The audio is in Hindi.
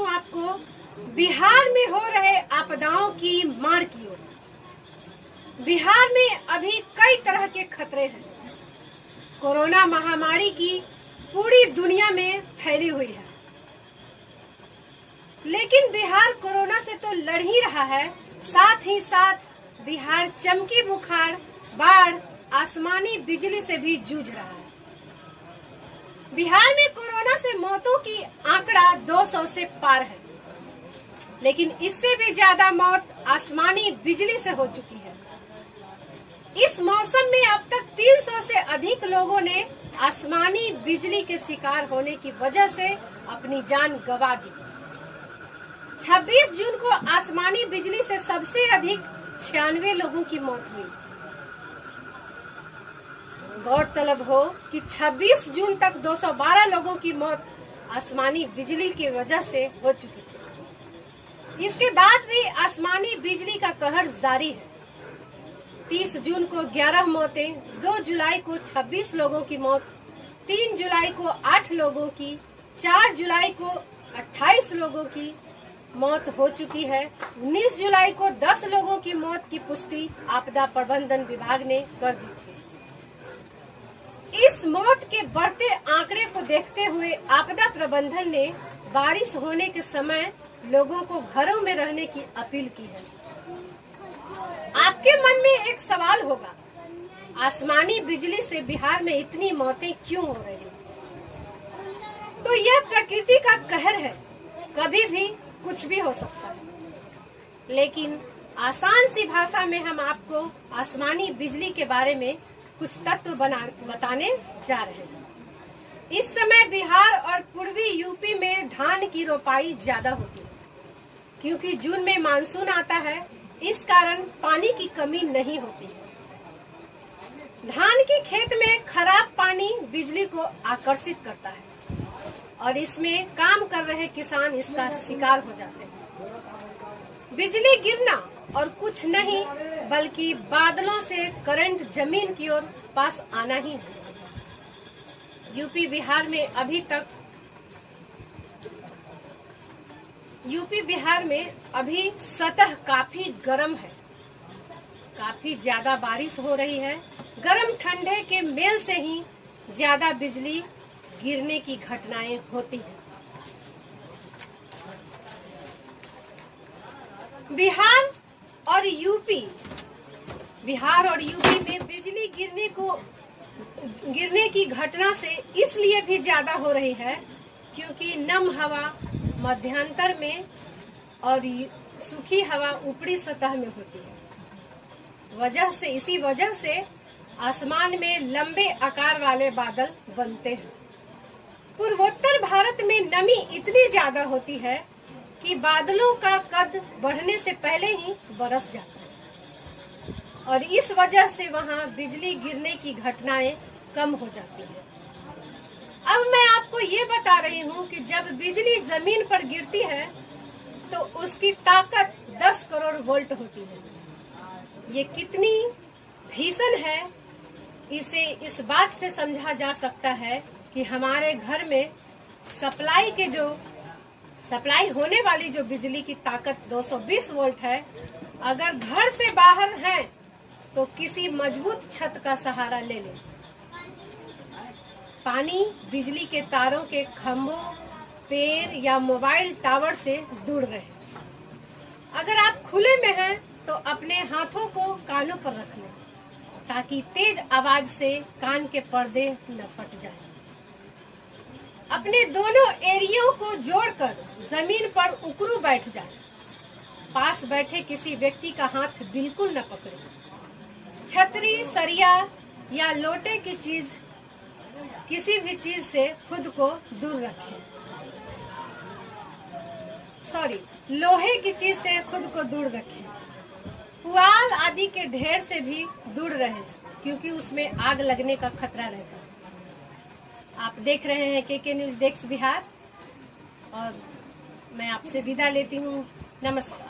हूँ आपको बिहार में हो रहे आपदाओं की मार की ओर। बिहार में अभी कई तरह के खतरे हैं। कोरोना महामारी की पूरी दुनिया में फैली हुई है, लेकिन बिहार कोरोना से तो लड़ ही रहा है, साथ ही साथ बिहार चमकी बुखार, बाढ़, आसमानी बिजली से भी जूझ रहा है। बिहार में कोरोना से मौतों की आंकड़ा 200 से पार है, लेकिन इससे भी ज्यादा मौत आसमानी बिजली से हो चुकी है। इस मौसम में अब तक 300 से अधिक लोगों ने आसमानी बिजली के शिकार होने की वजह से अपनी जान गंवा दी। 26 जून को आसमानी बिजली से सबसे अधिक 96 लोगों की मौत हुई। गौरतलब हो कि 26 जून तक 212 लोगों की मौत आसमानी बिजली की वजह से हो चुकी थी। इसके बाद भी आसमानी बिजली का कहर जारी है। 30 जून को 11 मौतें, 2 जुलाई को 26 लोगों की मौत, 3 जुलाई को 8 लोगों की, 4 जुलाई को 28 लोगों की मौत हो चुकी है। 19 जुलाई को 10 लोगों की मौत की पुष्टि आपदा प्रबंधन विभाग ने कर दी थी। इस मौत के बढ़ते आंकड़े को देखते हुए आपदा प्रबंधन ने बारिश होने के समय लोगों को घरों में रहने की अपील की है। आपके मन में एक सवाल होगा, आसमानी बिजली से बिहार में इतनी मौतें क्यों हो रही हैं? तो यह प्रकृति का कहर है, कभी भी कुछ भी हो सकता है। लेकिन आसान सी भाषा में हम आपको आसमानी बिजली के बारे में कुछ तत्व बताने जा रहे हैं। इस समय बिहार और पूर्वी यूपी में धान की रोपाई ज्यादा होती है, क्योंकि जून में मानसून आता है। इस कारण पानी की कमी नहीं होती है। धान के खेत में खराब पानी बिजली को आकर्षित करता है और इसमें काम कर रहे किसान इसका शिकार हो जाते हैं। बिजली गिरना और कुछ नहीं बल्कि बादलों से करंट जमीन की ओर पास आना ही है। यूपी बिहार में अभी सतह काफी गर्म है। काफी ज्यादा बारिश हो रही है। गर्म ठंडे के मेल से ही ज्यादा बिजली गिरने की घटनाएं होती हैं। बिहार और यूपी में बिजली गिरने की घटना से इसलिए भी ज्यादा हो रही है क्योंकि नम हवा मध्यांतर में और सूखी हवा ऊपरी सतह में होती है। इसी वजह से आसमान में लंबे आकार वाले बादल बनते हैं। पूर्वोत्तर भारत में नमी इतनी ज्यादा होती है कि बादलों का कद बढ़ने से पहले ही बरस जाता है और इस वजह से वहां बिजली गिरने की घटनाएं कम हो जाती है। अब मैं आपको ये बता रही हूँ कि जब बिजली जमीन पर गिरती है तो उसकी ताकत 10 करोड़ वोल्ट होती है। ये कितनी भीषण है, इसे इस बात से समझा जा सकता है कि हमारे घर में सप्लाई होने वाली जो बिजली की ताकत 220 वोल्ट है, अगर घर से बाहर हैं तो किसी मजबूत छत का सहारा ले लें। पानी बिजली के तारों के खंभों, पेड़ या मोबाइल टावर से दूर रहे। अगर आप खुले में हैं तो अपने हाथों को कानों पर रख लें ताकि तेज आवाज से कान के पर्दे न फट जाएं। अपने दोनों एरियो को जोड़कर जमीन पर उकड़ू बैठ जाएं। पास बैठे किसी व्यक्ति का हाथ बिल्कुल न पकड़ें। छतरी, सरिया या लोटे की चीज, किसी भी चीज से खुद को दूर रखें। लोहे की चीज से खुद को दूर रखें। पुआल आदि के ढेर से भी दूर रहें क्योंकि उसमें आग लगने का खतरा रहता है। आप देख रहे हैं के न्यूज डेस्क बिहार और मैं आपसे विदा लेती हूँ। नमस्कार।